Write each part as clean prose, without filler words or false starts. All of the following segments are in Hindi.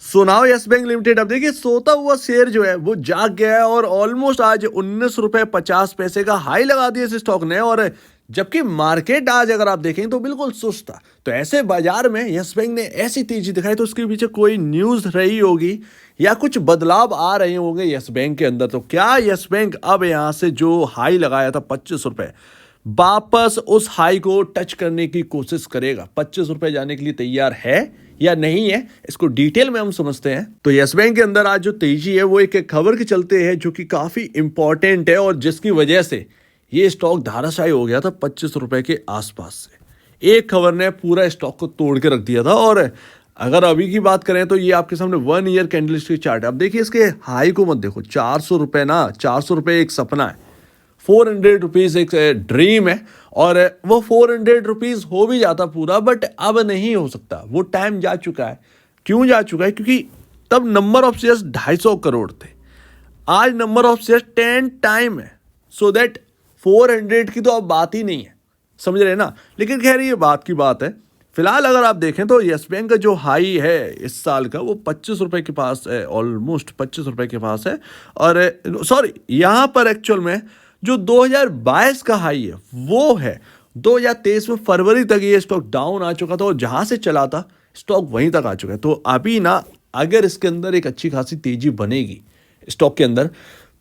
So now yes bank limited, अब देखिए सोता हुआ शेयर जो है वो जाग गया है और ऑलमोस्ट आज 19 रुपए 50 पैसे का हाई लगा दिया इस स्टॉक ने। और जबकि मार्केट आज अगर आप देखें तो बिल्कुल सुस्त था। तो ऐसे बाजार में यस बैंक ने ऐसी तेजी दिखाई तो उसके पीछे कोई न्यूज रही होगी या कुछ बदलाव आ रहे होंगे यस बैंक के अंदर। तो क्या यस बैंक अब यहां से जो हाई लगाया था 25 रुपए, वापस उस हाई को टच करने की कोशिश करेगा? 25 रुपए जाने के लिए तैयार है या नहीं है, इसको डिटेल में हम समझते हैं। तो यस बैंक के अंदर आज जो तेजी है वो एक खबर के चलते है जो कि काफी इंपॉर्टेंट है और जिसकी वजह से ये स्टॉक धाराशायी हो गया था 25 रुपए के आसपास से। एक खबर ने पूरा स्टॉक को तोड़ के रख दिया था। और अगर अभी की बात करें तो ये आपके सामने 1 ईयर कैंडलस्टिक चार्ट है। अब देखिए इसके हाई को मत देखो, 400 रुपए ना, 400 रुपए एक सपना है, 400 रुपीज एक ड्रीम है और वो 400 रुपीज हो भी जाता पूरा, बट अब नहीं हो सकता, वो टाइम जा चुका है। क्यों जा चुका है? क्योंकि तब नंबर ऑफ शेयर्स 250 करोड़ थे, आज नंबर ऑफ शेयर्स 10 टाइम है। सो दैट 400 की तो अब बात ही नहीं है, समझ रहे हैं ना। लेकिन खैर ये बात की बात है। फिलहाल अगर आप देखें तो यस बैंक का जो हाई है इस साल का वो 25 रुपए के पास है, ऑलमोस्ट 25 रुपए के पास है। और सॉरी, यहां पर एक्चुअल में जो 2022 का हाई है वो है 2023 में फरवरी तक ये स्टॉक डाउन आ चुका था और जहां से चला था स्टॉक वहीं तक आ चुका है। तो अभी ना अगर इसके अंदर एक अच्छी खासी तेजी बनेगी स्टॉक के अंदर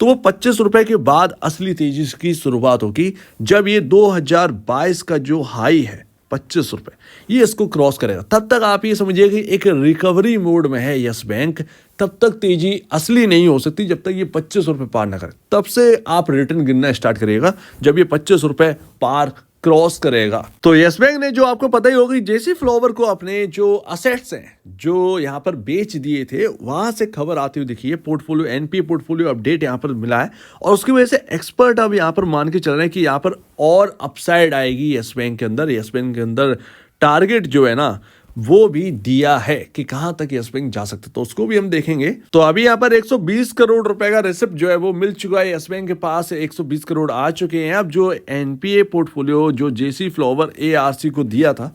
तो वो 25 रुपए के बाद असली तेजी की शुरुआत होगी, जब ये 2022 का जो हाई है 25 रुपए ये इसको क्रॉस करेगा। तब तक आप ये समझिए कि एक रिकवरी मोड में है यस बैंक। तब तक तेजी असली नहीं हो सकती जब तक ये 25 रुपए पार ना करे। तब से आप रिटर्न गिनना स्टार्ट करिएगा जब ये 25 रुपए पार क्रॉस करेगा। तो यस बैंक ने, जो आपको पता ही होगी, जेसी फ्लावर को अपने जो असेट्स हैं जो यहाँ पर बेच दिए थे वहां से खबर आती हुई दिखी है। पोर्टफोलियो एनपीए पोर्टफोलियो अपडेट यहाँ पर मिला है और उसकी वजह से एक्सपर्ट अब यहाँ पर मान के चल रहे हैं कि यहाँ पर और अपसाइड आएगी यस बैंक के अंदर। यस बैंक के अंदर टारगेट जो है ना वो भी दिया है कि कहां तक यस बैंक जा सकते, तो उसको भी हम देखेंगे। तो अभी यहाँ पर 120 करोड़ रुपए का रिसिप्ट जो है वो मिल चुका है यस बैंक के पास। 120 करोड़ आ चुके हैं। अब जो एनपीए पोर्टफोलियो जो जेसी फ्लावर एआरसी को दिया था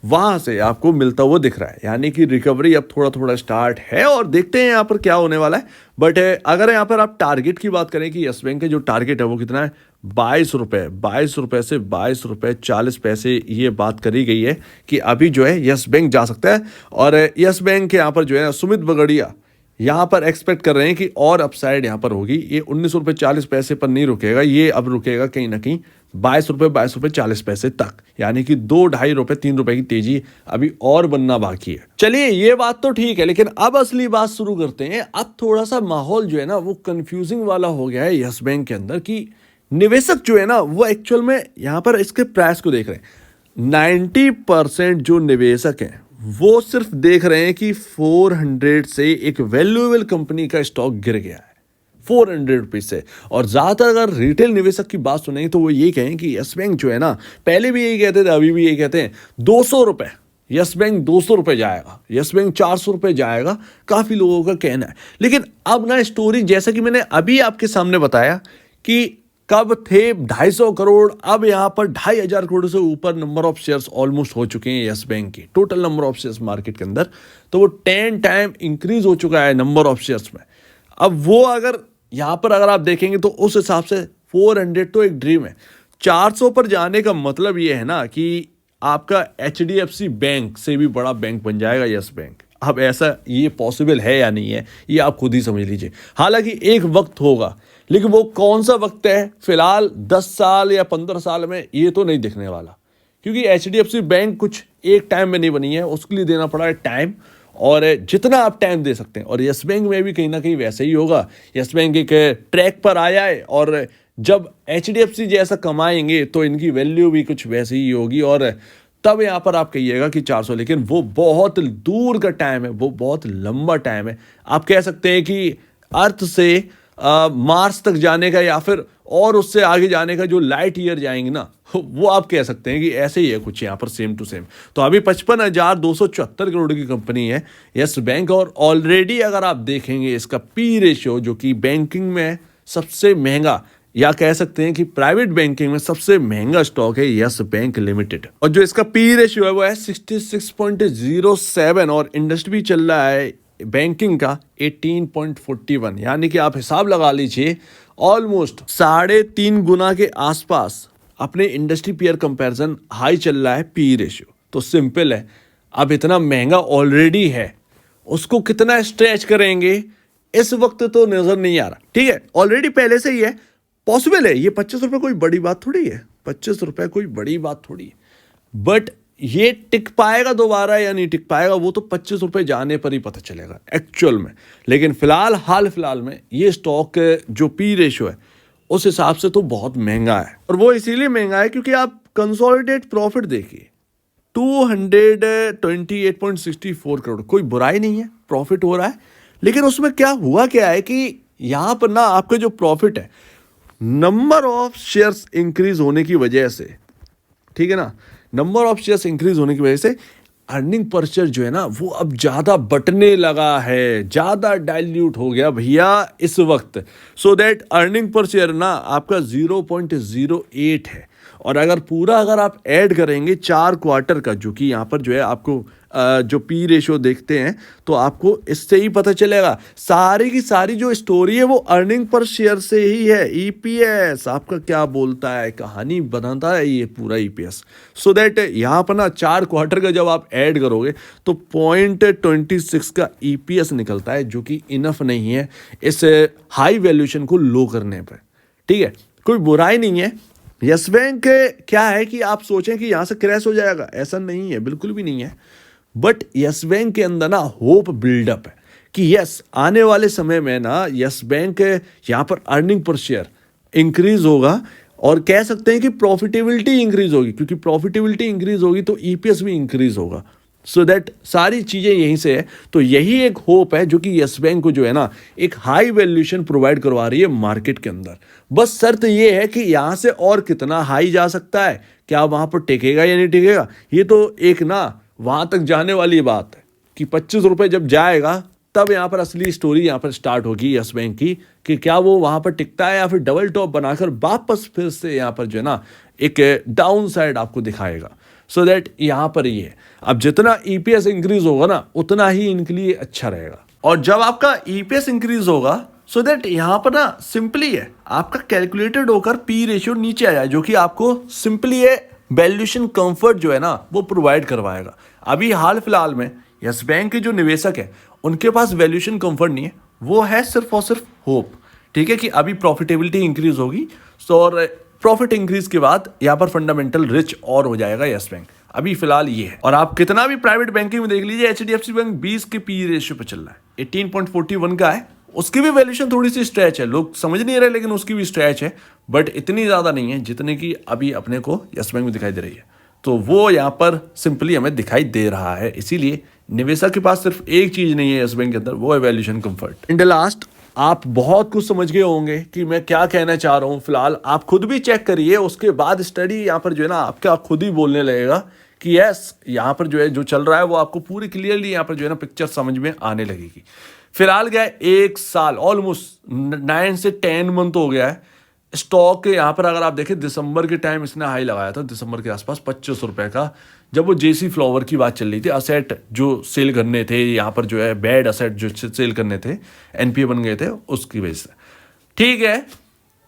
वहां से आपको मिलता हुआ दिख रहा है, यानी कि रिकवरी अब थोड़ा थोड़ा स्टार्ट है और देखते हैं यहाँ पर क्या होने वाला है। बट अगर यहाँ पर आप टारगेट की बात करें कि यस बैंक का जो टारगेट है वो कितना है, 22 रुपए, 22 रुपए से 22 रुपए 40 पैसे, ये बात करी गई है कि अभी जो है यस बैंक जा सकता है। और यस बैंक के यहाँ पर जो है सुमित बगड़िया यहाँ पर एक्सपेक्ट कर रहे हैं कि और अपसाइड यहाँ पर होगी। ये 19 रुपए 40 पैसे पर नहीं रुकेगा, ये अब रुकेगा कहीं ना कहीं 22 रुपए 40 तक, यानी कि 2-2.5 रुपए 3 रुपए की तेजी अभी और बनना बाकी है। चलिए ये बात तो ठीक है, लेकिन अब असली बात शुरू करते हैं। अब थोड़ा सा माहौल जो है ना वो कंफ्यूजिंग वाला हो गया है यस बैंक के अंदर कि निवेशक जो है ना वो एक्चुअल में यहाँ पर इसके प्राइस को देख रहे हैं। 90% जो निवेशक हैं वो सिर्फ देख रहे हैं कि 400 से एक वैल्यूएबल कंपनी का स्टॉक गिर गया है 400 रुपीज से। और ज्यादातर अगर रिटेल निवेशक की बात सुनेंगे तो वो ये कहें कि यस बैंक जो है ना, पहले भी यही कहते थे अभी भी यही कहते हैं, 200 रुपए यस बैंक 200 रुपए जाएगा, यस बैंक 400 रुपए जाएगा, काफी लोगों का कहना है। लेकिन अब ना स्टोरी जैसा कि मैंने अभी आपके सामने बताया कि कब थे 250 करोड़, अब यहां पर 2500 करोड़ से ऊपर नंबर ऑफ शेयर्स ऑलमोस्ट हो चुके हैं यस बैंक की, total number of shares market के अंदर। तो वो 10 टाइम इंक्रीज हो चुका है नंबर ऑफ शेयर्स में। अब वो अगर यहां पर अगर आप देखेंगे तो उस हिसाब से 400 तो एक ड्रीम है। 400 पर जाने का मतलब ये है ना कि आपका एचडीएफसी बैंक से भी बड़ा बैंक बन जाएगा यस बैंक। अब ऐसा ये पॉसिबल है या नहीं है ये आप खुद ही समझ लीजिए। हालांकि एक वक्त होगा, लेकिन वो कौन सा वक्त है फिलहाल 10 साल या 15 साल में ये तो नहीं दिखने वाला, क्योंकि एचडीएफसी बैंक कुछ एक टाइम में नहीं बनी है, उसके लिए देना पड़ा है टाइम, और जितना आप टाइम दे सकते हैं। और यस बैंक में भी कहीं ना कहीं वैसे ही होगा। यस बैंक एक ट्रैक पर आया है और जब एचडीएफसी जैसा कमाएंगे तो इनकी वैल्यू भी कुछ वैसी ही होगी और तब यहाँ पर आप कहिएगा कि 400, लेकिन वो बहुत दूर का टाइम है, वो बहुत लंबा टाइम है। आप कह सकते हैं कि अर्थ से मार्स तक जाने का या फिर और उससे आगे जाने का जो लाइट ईयर जाएंगे ना, वो आप कह सकते हैं कि ऐसे ही है कुछ यहाँ पर सेम टू सेम। तो अभी 55,274 करोड़ की कंपनी है यस बैंक, और ऑलरेडी अगर आप देखेंगे इसका पी रेशियो जो कि बैंकिंग में सबसे महंगा या कह सकते हैं कि प्राइवेट बैंकिंग में सबसे महंगा स्टॉक है यस बैंक लिमिटेड, और जो इसका पी रेशियो है वो है 66.07 और इंडस्ट्री चल रहा है बैंकिंग का 18.41, यानी कि आप हिसाब लगा लीजिए ऑलमोस्ट 3.5 गुना के आसपास अपने इंडस्ट्री पीयर कंपैरिजन हाई चल रहा है पी रेशियो। तो सिंपल है, अब इतना महंगा ऑलरेडी है, उसको कितना स्ट्रेच करेंगे इस वक्त तो नजर नहीं आ रहा। ठीक है, ऑलरेडी पहले से ही है, पॉसिबल है। ये 25 रुपए कोई बड़ी बात थोड़ी है, 25 रुपए कोई बड़ी बात थोड़ी है, बट ये टिक पाएगा दोबारा या नहीं टिक पाएगा वो तो 25 रुपए जाने पर ही पता चलेगा एक्चुअल में। लेकिन हाल फिलहाल में ये स्टॉक जो पी रेशियो है उस हिसाब से तो बहुत महंगा है, और वो इसीलिए महंगा है क्योंकि आप कंसोलिडेट प्रॉफिट देखिए 228.64 करोड़, कोई बुराई नहीं है, प्रॉफिट हो रहा है। लेकिन उसमें क्या है कि यहां पर ना आपका जो प्रॉफिट है नंबर ऑफ शेयर्स इंक्रीज होने की वजह से, ठीक है ना, नंबर ऑफ शेयर्स इंक्रीज होने की वजह से अर्निंग पर शेयर जो है ना वो अब ज्यादा बटने लगा है, ज्यादा डाइल्यूट हो गया भैया इस वक्त। So that earning per share ना आपका 0.08 है, और अगर आप ऐड करेंगे 4 क्वार्टर का, जो कि यहाँ पर जो है आपको जो पी रेशियो देखते हैं तो आपको इससे ही पता चलेगा सारी की सारी जो स्टोरी है वो अर्निंग पर शेयर से ही है। ईपीएस आपका क्या बोलता है, कहानी बनाता है ये पूरा ईपीएस। सो दैट यहाँ पर ना 4 क्वार्टर का जब आप ऐड करोगे तो 0.26 का ईपीएस निकलता है, जो कि इनफ नहीं है इस हाई वैल्यूएशन को लो करने पर। ठीक है, कोई बुराई नहीं है। यस बैंक क्या है कि आप सोचें कि यहाँ से क्रैश हो जाएगा, ऐसा नहीं है, बिल्कुल भी नहीं है। बट यस बैंक के अंदर ना होप बिल्डअप है कि यस आने वाले समय में ना यस बैंक यहाँ पर अर्निंग पर शेयर इंक्रीज होगा, और कह सकते हैं कि प्रॉफिटेबिलिटी इंक्रीज होगी, क्योंकि प्रॉफिटेबिलिटी इंक्रीज होगी तो ईपीएस भी इंक्रीज होगा। सो दैट सारी चीज़ें यहीं से है। तो यही एक होप है जो कि यस बैंक को जो है ना एक हाई वैल्यूएशन प्रोवाइड करवा रही है मार्केट के अंदर। बस शर्त ये है कि यहाँ से और कितना हाई जा सकता है, क्या वहाँ पर टिकेगा या नहीं टिकेगा, ये तो एक ना वहाँ तक जाने वाली बात है कि 25 रुपये जब जाएगा तब यहाँ पर असली स्टोरी यहाँ पर स्टार्ट होगी यस बैंक की, कि क्या वो वहाँ पर टिकता है या फिर डबल टॉप बनाकर वापस फिर से यहाँ पर जो है ना एक डाउन साइड आपको दिखाएगा। सो दैट यहाँ पर ये है, अब जितना ईपीएस इंक्रीज होगा ना उतना ही इनके लिए अच्छा रहेगा। और जब आपका ईपीएस इंक्रीज होगा सो दैट यहाँ पर ना सिंपली है आपका कैलकुलेटेड होकर पी रेशियो नीचे आ जाए, जो कि आपको सिंपली है वैल्यूएशन कंफर्ट जो है ना वो प्रोवाइड करवाएगा। अभी हाल फिलहाल में यस बैंक के जो निवेशक है उनके पास वैल्यूएशन कंफर्ट नहीं है, वो है सिर्फ और सिर्फ होप। ठीक है, कि अभी प्रॉफिटेबिलिटी इंक्रीज होगी, सो और प्रॉफिट इंक्रीज के बाद यहाँ पर फंडामेंटल रिच और हो जाएगा यस बैंक। अभी फिलहाल ये है। और आप कितना भी प्राइवेट बैंकिंग में देख लीजिए, एचडीएफसी बैंक 20 के पी रेशियो पे चल रहा है, 18.41 का है, उसकी भी वैल्यूएशन थोड़ी सी स्ट्रेच है, लोग समझ नहीं रहे लेकिन उसकी भी स्ट्रेच है, बट इतनी ज़्यादा नहीं है जितने की अभी अपने को यस बैंक में दिखाई दे रही है। तो वो यहाँ पर सिंपली हमें दिखाई दे रहा है, इसीलिए निवेशक के पास सिर्फ एक चीज़ नहीं है यस बैंक के अंदर, वो है valuation comfort. In the last आप बहुत कुछ समझ गए होंगे कि मैं क्या कहना चाह रहा हूँ। फिलहाल आप खुद भी चेक करिए, उसके बाद स्टडी यहाँ पर जो है ना आपका खुद ही बोलने लगेगा कि यस यहाँ पर जो है जो चल रहा है वो आपको पूरी क्लियरली यहाँ पर जो है ना पिक्चर समझ में आने लगेगी। फिलहाल क्या है, 1 साल ऑलमोस्ट 9 से 10 मंथ हो गया है स्टॉक यहाँ पर। अगर आप देखें दिसंबर के टाइम इसने हाई लगाया था, दिसंबर के आसपास 25 रुपए का, जब वो जेसी फ्लावर की बात चल रही थी, असेट जो सेल करने थे यहाँ पर जो है बैड असेट जो सेल करने थे, एनपीए बन गए थे उसकी वजह से। ठीक है,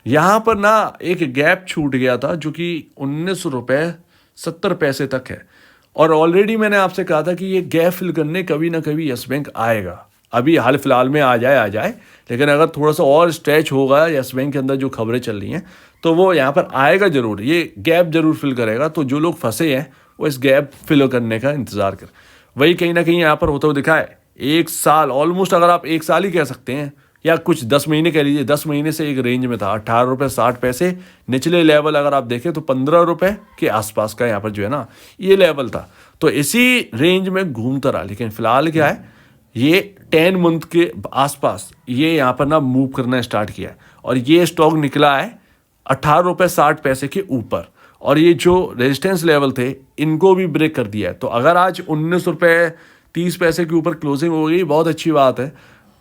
यहाँ पर ना एक गैप छूट गया था जो कि 19 रुपये 70 पैसे तक है, और ऑलरेडी मैंने आपसे कहा था कि ये गैप फिल करने कभी ना कभी यस बैंक आएगा। अभी हाल फिलहाल में आ जाए, लेकिन अगर थोड़ा सा और स्ट्रेच होगा यस बैंक के अंदर जो खबरें चल रही हैं तो वो यहाँ पर आएगा जरूर, ये गैप जरूर फिल करेगा। तो जो लोग फंसे हैं वो इस गैप फिल करने का इंतजार कर, वही कहीं ना कहीं यहाँ पर होता हुआ दिखा है। 1 साल ऑलमोस्ट, अगर आप 1 साल ही कह सकते हैं या कुछ 10 महीने कह लीजिए, 10 महीने से एक रेंज में था 18 रुपये 60 पैसे, निचले लेवल अगर आप देखें तो 15 रुपये के आसपास का यहाँ पर जो है ना ये लेवल था, तो इसी रेंज में घूमता रहा। लेकिन फिलहाल क्या है, ये 10 मंथ के आसपास ये यहाँ पर ना मूव करना स्टार्ट किया है, और ये स्टॉक निकला है 18 रुपये 60 पैसे के ऊपर, और ये जो रेजिस्टेंस लेवल थे इनको भी ब्रेक कर दिया है। तो अगर आज 19 रुपये 30 पैसे के ऊपर क्लोजिंग हो गई, बहुत अच्छी बात है।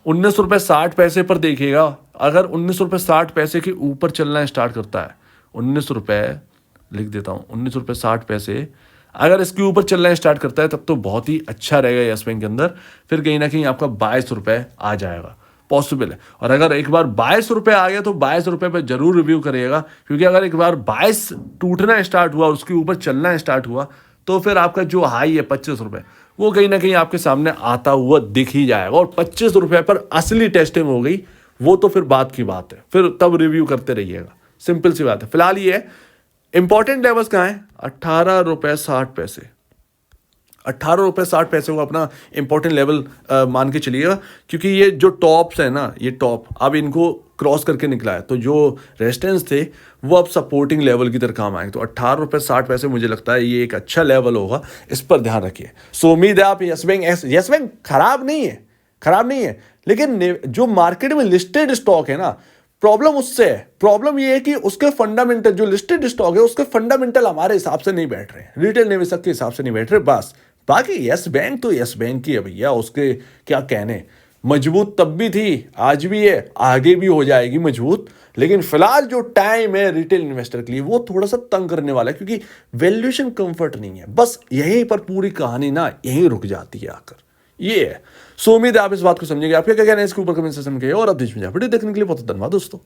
19 रुपये 60 पैसे पर देखिएगा, अगर 19 रुपये 60 पैसे के ऊपर चलना स्टार्ट करता है, 19 रुपये लिख देता हूँ, 19 रुपये 60 पैसे अगर इसके ऊपर चलना स्टार्ट करता है तब तो बहुत ही अच्छा रहेगा यस बैंक के अंदर, फिर कहीं ना कहीं आपका 22 रुपये आ जाएगा, पॉसिबल है। और अगर एक बार 22 रुपये आ गया तो 22 रुपये पर जरूर रिव्यू करिएगा, क्योंकि अगर एक बार 22 टूटना स्टार्ट हुआ, उसके ऊपर चलना स्टार्ट हुआ, तो फिर आपका जो हाई है 25 रुपये, वो कहीं ना कहीं आपके सामने आता हुआ दिख ही जाएगा। और 25 रुपये पर असली टेस्टिंग हो गई, वो तो फिर बात की बात है, फिर तब रिव्यू करते रहिएगा, सिंपल सी बात है। फिलहाल ये इंपॉर्टेंट लेवल्स कहाँ है, 18 रुपये 60 पैसे, 18 रुपये 60 पैसे को अपना इंपॉर्टेंट लेवल मान के चलिएगा, क्योंकि ये जो टॉप्स है ना, ये टॉप अब इनको क्रॉस करके निकला है, तो जो रेजिस्टेंस थे वो अब सपोर्टिंग लेवल की तरह काम आएंगे। तो 18 रुपये 60 पैसे मुझे लगता है ये एक अच्छा लेवल होगा, इस पर ध्यान रखिए। सो उम्मीद है आप यस बैंक खराब नहीं है, खराब नहीं है, लेकिन जो मार्केट में लिस्टेड स्टॉक है ना, प्रॉब्लम उससे है। प्रॉब्लम ये है कि उसके फंडामेंटल, जो लिस्टेड स्टॉक है उसके फंडामेंटल हमारे हिसाब से नहीं बैठ रहे हैं, रिटेल निवेशक के हिसाब से नहीं बैठ रहे बस। बाकी यस बैंक तो यस बैंक ही है भैया, उसके क्या कहने। मजबूत तब भी थी, आज भी है, आगे भी हो जाएगी मजबूत। लेकिन फिलहाल जो टाइम है रिटेल इन्वेस्टर के लिए वो थोड़ा सा तंग करने वाला है, क्योंकि वैल्यूएशन कंफर्ट नहीं है। बस यहीं पर पूरी कहानी ना यहीं रुक जाती है आकर, ये है। सो उम्मीद है आप इस बात को समझेंगे। आपके क्या कहना है इसके ऊपर कमेंट सेक्शन में, और अब वीडियो देखने के लिए बहुत धन्यवाद दोस्तों।